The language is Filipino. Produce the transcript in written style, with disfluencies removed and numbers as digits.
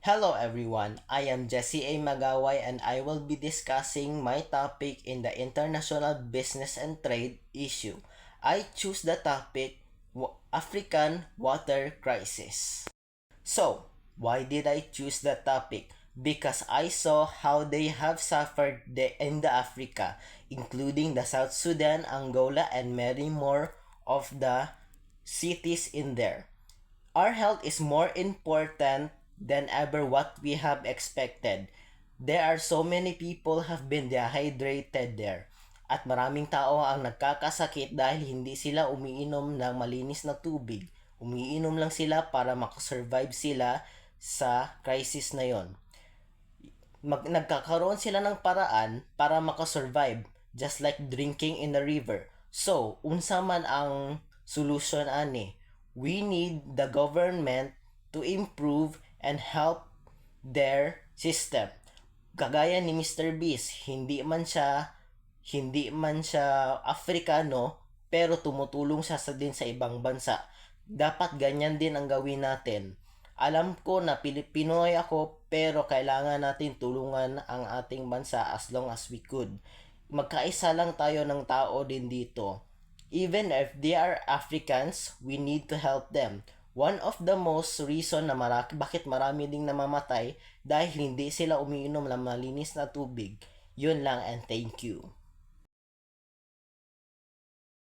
Hello everyone, I am Jesse A. Magaway and I will be discussing my topic in the international business and trade issue. I choose the topic African water crisis. So, why did I choose the topic? Because I saw how they have suffered in the Africa, including the South Sudan, Angola, and many more of the cities in there. Our health is more important than ever what we have expected. There are so many people have been dehydrated there. At maraming tao ang nagkakasakit dahil hindi sila umiinom ng malinis na tubig. Umiinom lang sila para makasurvive sila sa crisis na yon. Nagkakaroon sila ng paraan para makasurvive, just like drinking in a river. So, unsa man ang solution ani? We need the government to improve and help their system. Kagaya ni Mr. Beast, hindi man siya Afrikano pero tumutulong siya din sa ibang bansa. Dapat ganyan din ang gawin natin. Alam ko na Pilipinoy ako pero kailangan natin tulungan ang ating bansa as long as we could. Magkaisa lang tayo ng tao din dito. Even if they are Africans, we need to help them. One of the most reason na bakit marami ding namamatay dahil hindi sila umiinom ng malinis na tubig. Yun lang and thank you.